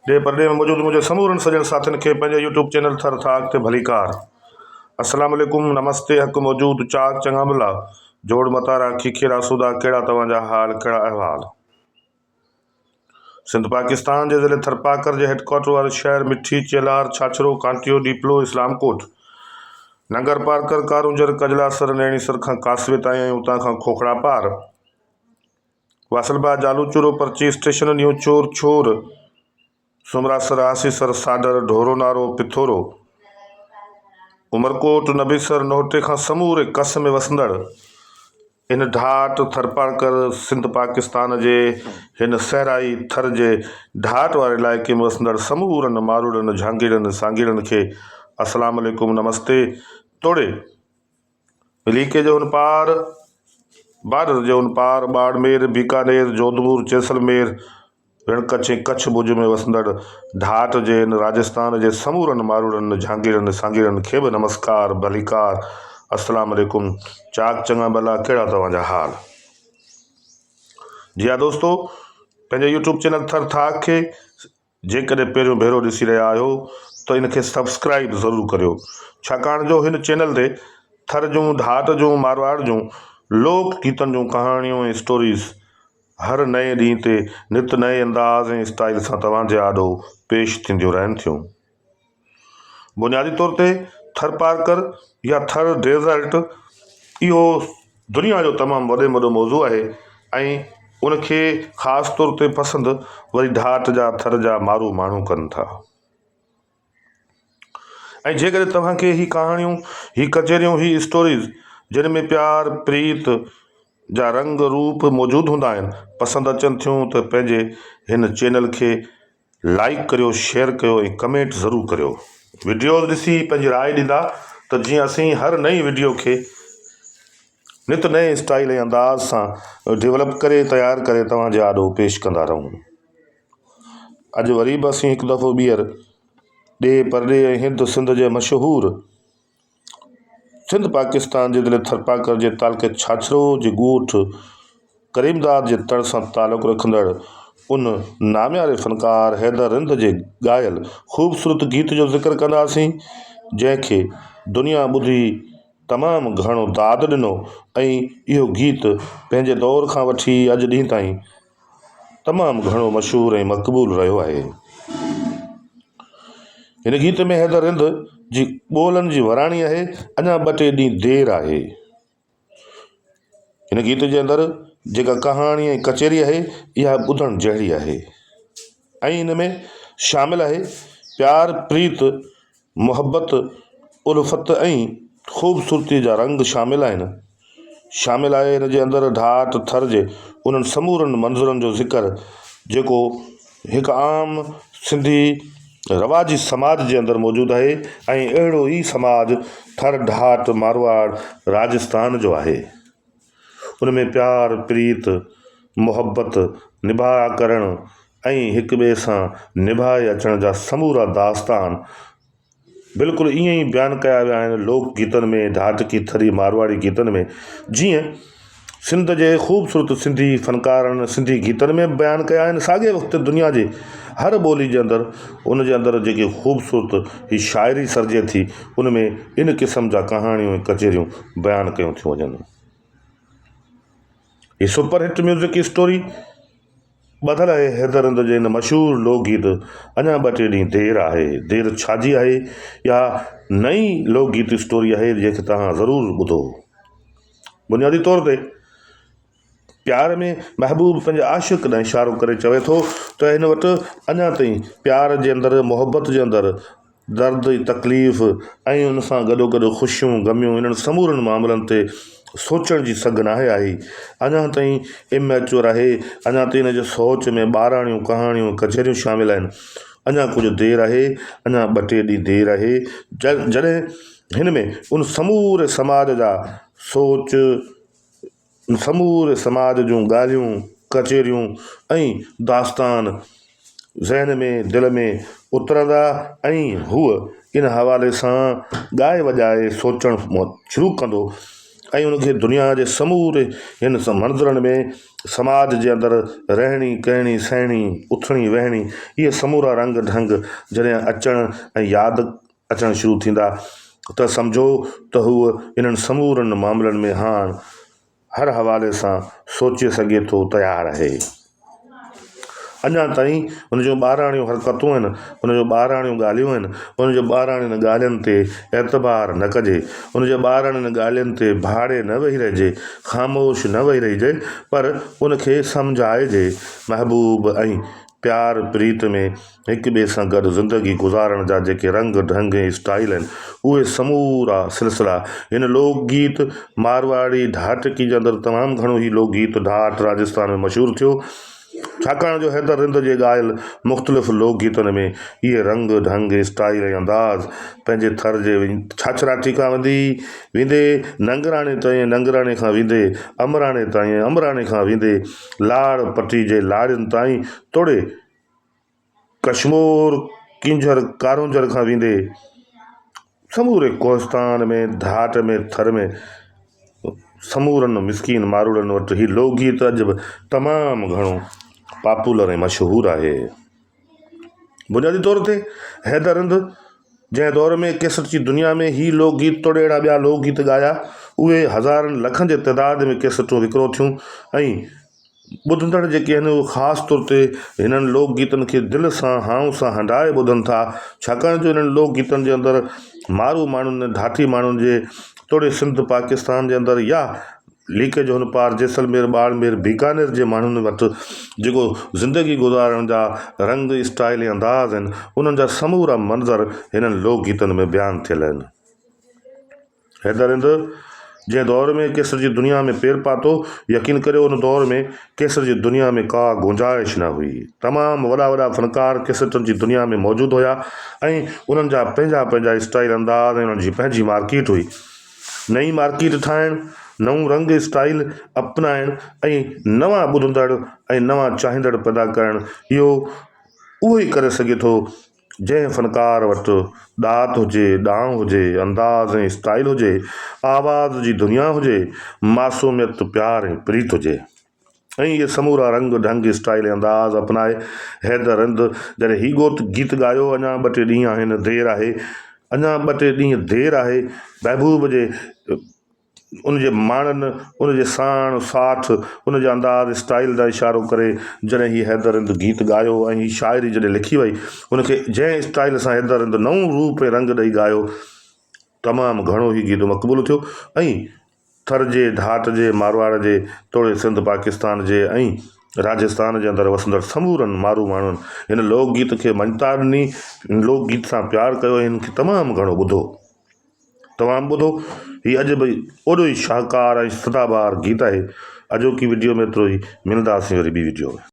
ॾे परॾे में मौजूदु मुंहिंजे समूरनि सॼण साथियुनि खे पंहिंजे यूट्यूब चैनल थर थाक ते भलीकार। अस्सलाम वालेकुम, नमस्ते, हक़ मौजूद, चाक चङा भला, जोड़ मतारा, खीखेरा सूदा, कहिड़ा तव्हांजा हाल, कहिड़ा अहवाल। सिंध पाकिस्तान जे ज़िले थरपाकर जे हेडक्वार्टर वारे शहर मिठी, चेलार, छाछरो, कांटियो, डीपलो, इस्लामकोट, नंगर पारकर, कारूंजर, कजलासर, नैणीसर खां कासवे ताईं ऐं उतां खां खोखड़ा पार, वासलबा, जालूचूरो, पर्ची स्टेशन, न्यू चोर, छोर, सुमरासर, आसीसर, साडर, ढोरो नारो, पिथोरो, उमरकोट, नबीसर, नोहटे खां समूरे कस में वसंदड़ इन ढाट थरपाकर सिंध पाकिस्तान जे हिन सहराई थर जे ढाट वारे इलाइक़े में वसंदड़ समूरनि मारूड़नि, झांगीड़नि, सांगीड़नि खे अस्सलाम वालेकुम, नमस्ते। तोड़े इलाइक़े जे उन पार, बॉर्डर जे उन पार, बाड़मेर, बीकानेर, जोधपुर, जैसलमेर, रणकच्छ ऐं कच्छ भुज में वसंदड़ ढाट जे इन राजस्थान जे समूरनि मारूड़नि, झांगीड़नि, सांगीड़नि खे बि नमस्कार, भलीकार, अस्सलाम वालेकुम, चाक चङा भला, कहिड़ा तव्हांजा हाल। जी हा दोस्तो, पंहिंजे यूट्यूब चैनल थर थाक खे जेकॾहिं पहिरियों भेरो ॾिसी रहिया आहियो त इनखे सब्सक्राइब ज़रूरु करियो, छाकाणि जो हिन चैनल ते थर जूं, ढाट जूं, मारवाड़ जूं लोक गीतनि जूं कहाणियूं ऐं स्टोरीज़ हर नए ॾींहं ते नित नए अंदाज़ ऐं स्टाइल सां तव्हांजे आॾो पेश थींदियूं रहनि थियूं। बुनियादी तौर ते थरपारकर या थर डेज़र्ट इहो दुनिया जो तमामु वॾे में वॾो मौज़ू आहे ऐं उनखे ख़ासि तौर ते पसंदि वरी ढाट जा, थर जा मारू माण्हू कनि था। ऐं जेकॾहिं तव्हांखे ही कहाणियूं, ही कचेरियूं, ही स्टोरीज़ जिन में प्यार, प्रीत जा रंग रूप मौजूदु हूंदा आहिनि पसंदि अचनि थियूं त पंहिंजे हिन चैनल खे लाइक करियो, शेयर कयो ऐं कमेंट ज़रूरु करियो। वीडियोज़ ॾिसी पंहिंजी राय ॾींदा त जीअं असीं हर नई वीडियो खे नित नए स्टाइल ऐं अंदाज़ सां डेवलप करे, तयारु करे तव्हांजे आॾो पेश कंदा रहूं। अॼु वरी बि असीं हिकु दफ़ो ॿीहर ॾे परॾे ऐं हिंद सिंध जे मशहूरु सिंध पाकिस्तान जे ज़िले थरपाकर जे तालुके छाछरो जे ॻोठ करीमदाद जे तड़ सां तालुक़ु रखंदड़ उन नामियारे फ़नकार हैदर रिंद जे ॻायल ख़ूबसूरत गीत जो ज़िक्र कंदासीं, जंहिंखे दुनिया ॿुधी तमामु घणो दाद ॾिनो ऐं इहो गीत पंहिंजे दौर खां वठी अॼु ॾींहं ताईं तमामु घणो मशहूरु ऐं मक़बूल रहियो आहे। हिन गीत में हैदर रिंद जी ॿोलनि जी वराणी आहे, अञा ॿ टे ॾींहं देरि आहे। हिन गीत जे अंदरि जेका कहाणी ऐं कचेरी आहे इहा ॿुधण जहिड़ी आहे ऐं हिन में शामिल आहे प्यार, प्रीत, मुहबत, उल्फत ऐं ख़ूबसूरती जा रंग शामिल आहिनि। शामिल आहे हिन जे अंदरि ढाट थर जे उन्हनि समूरनि मंज़रनि जो ज़िक्र जेको हिकु आम सिंधी रवाजी समाज जे अंदरि मौजूदु आहे ऐं अहिड़ो ई समाज थर, ढाट, मारवाड़, राजस्थान जो आहे। उनमें प्यार, प्रीत, मुहबत, निभाउ करणु ऐं हिक ॿिए सां निभाए अचण जा समूरा दास्तान बिल्कुलु ईअं ई बयानु कया विया आहिनि लोक गीतनि में, ढाटकी, थरी, मारवाड़ी गीतनि में, जीअं सिंध जे ख़ूबसूरत सिंधी फ़नकारनि सिंधी गीतनि में बयानु कया आहिनि। साॻिए वक़्तु दुनिया जे हर ॿोली जे अंदरि उन जे अंदरि जेकी ख़ूबसूरत ही शाइरी सर्जे थी उन में इन क़िस्म जा कहाणियूं ऐं कचेरियूं बयानु कयूं थियूं वञनि। ही सुपर हिट म्यूज़िक स्टोरी ॿधल आहे हैदर रिंद जे हिन मशहूरु लोकगीत अञा ॿ टे ॾींहं देरि आहे। देरि छाजी आहे? या नई लोकगीत स्टोरी आहे जंहिंखे तव्हां ज़रूरु ॿुधो। बुनियादी तौर ते प्यार में महबूब पंहिंजे आशिक़ ॾांहुं इशारो करे चवे थो त हिन वटि अञा ताईं प्यार जे अंदरि, मुहबत जे अंदरि दर्द, तकलीफ़ ऐं उन सां गॾोगॾु ख़ुशियूं, ग़मियूं, इन्हनि समूरनि मामलनि ते सोचण जी सघ नाहे आई। अञा ताईं इमैच्योर आहे, अञा ताईं हिन जे सोच में ॿाराणियूं कहाणियूं, कचेरियूं शामिल आहिनि। अञा कुझु देरि आहे, अञा ॿ टे ॾींहं देरि आहे जॾहिं हिन में उन समूरे समाज जा सोच, समूरे समाज जूं ॻाल्हियूं, कचेरियूं ऐं दास्तान ज़हन में, दिलि में उतरंदा ऐं हूअ इन हवाले सां ॻाए वॼाए सोचणु शुरू कंदो ऐं उनखे दुनिया जे समूरे हिन मंज़रनि में समाज जे अंदरि रहणी कहणी सहणी उथणी वेहणी इहे समूरा रंग ढंग जॾहिं अचणु ऐं यादि अचणु शुरू थींदा त सम्झो त हूअ इन्हनि समूरनि मामलनि में हाणे हर हवाले सां सोचे सघे थो तयारु आहे। अञा ताईं हुनजो ॿाराणियूं हरकतूं आहिनि, हुनजो ॿाराणियूं ॻाल्हियूं आहिनि, हुनजो ॿाराणियुनि ॻाल्हियुनि ते एतबार न कजे, हुनजे ॿाराणियुनि ॻाल्हियुनि ते भाड़े न वेही रहिजे, ख़ामोश न वेही रहिजे, पर उनखे सम्झाइजे। महबूब ऐं प्यार प्रीत में हिक ॿिए सां गॾु ज़िंदगी गुज़ारण जा जेके रंग ढंग ऐं स्टाइल आहिनि उहे समूरा सिलसिला हिन लोकगीत मारवाड़ी ढाटकी जे अंदरि तमामु घणो ई लोकगीत ढाट राजस्थान में मशहूरु थियो, छाकाणि जो हैदर रिंद जे ॻायल मुख़्तलिफ़ लोकगीतनि में इहे रंग ढंग स्टाइल ऐं अंदाज़ पंहिंजे थर जे छाछराटी खां वेंदे नंगराणे ताईं, नंगराणे खां वेंदे अमराणे ताईं, अमराणे खां वेंदे लाड़ पटी जे लाड़ियुनि ताईं तोड़े कश्मोर किंझर कारोंझर खां वेंदे समूरे कोहिस्तान में ढाट में थर में समूरनि मिसकीन मारूड़नि वटि ही लोकगीत अॼु बि तमामु घणो पॉपुलर ऐं मशहूरु आहे। बुनियादी तौर ते हैदर रिंद जंहिं दौर में कैसेट जी दुनिया में ही लोकगीत तोड़े अहिड़ा ॿिया लोकगीत ॻाया उहे हज़ारनि लखनि जे तइदाद में कैसेटूं विकिरो थियूं ऐं ॿुधंदड़ जेके आहिनि उहे ख़ासि तौर ते हिननि लोकगीतनि खे दिलि सां हाऊं सां हंडाए ॿुधनि था, छाकाणि जो हिननि लोकगीतनि जे अंदरि मारू माण्हुनि ढाठी माण्हुनि जे तोड़े सिंध पाकिस्तान जे अंदरि या लीक जो हुन पार जैसलमेर बाड़मेर बीकानेर जे माण्हुनि वटि जेको ज़िंदगी गुज़ारण जा रंग स्टाइल ऐं अंदाज़ आहिनि उन्हनि जा समूरा मंज़र हिननि लोकगीतनि में बयानु थियल आहिनि। हैदर रिंद जंहिं दौर में कैसेट जी दुनिया में पेर पातो, यकीन करियो उन दौर में कैसेट जी दुनिया में का गुंजाइश न हुई। तमामु वॾा वॾा फ़नकार कैसेटनि जी दुनिया में मौजूदु हुया ऐं उन्हनि जा पंहिंजा पंहिंजा स्टाइल अंदाज़ ऐं उन्हनि जी पंहिंजी मार्केट हुई। नई मार्केट ठाहिणु, नऊं रंग स्टाइल अपनाइणु ऐं नवां ॿुधंदड़ ऐं नवां चाहींदड़ पैदा करणु इहो उहो ई करे सघे थो जंहिं फ़नकार वटि ॾात हुजे, ॾांहुं हुजे, अंदाज़ ऐं स्टाइल हुजे, आवाज़ जी दुनिया हुजे, मासूमियत प्यार ऐं प्रीत हुजे ऐं इहे समूरा रंग ढंग स्टाइल ऐं अंदाज़ अपनाए हैदर रिंद जॾहिं ही गीत ॻायो अञा 2-3 ॾींहं आहिनि देरि आहे, अञा 2-3 ॾींहं देरि आहे महबूब जे उनजे माण्हुनि उनजे साण साठ उनजे अंदाज़ स्टाइल जा इशारो करे जॾहिं ही हैदर रिंद गीत ॻायो ऐं ही शाइरी जॾहिं लिखी वई उनखे जंहिं स्टाइल सां हैदर रिंद नओं रूप ऐं रंग ॾेई ॻायो तमामु घणो ई गीत मक़बूल थियो ऐं थर जे ढाट जे मारवाड़ जे तोड़े सिंध पाकिस्तान जे ऐं राजस्थान जे अंदरि वसंदड़ समूरनि मारू माण्हुनि हिन लोकगीत खे मञता ॾिनी, लोकगीत सां प्यारु कयो, हिन खे तमामु घणो ॿुधो। तमामु ॿुधो, हीअ अॼु बि ओॾो ई शाहकार ऐं सदाबहार गीत आहे। अॼोकी वीडियो में एतिरो ई, मिलंदासीं वरी ॿी वीडियो में।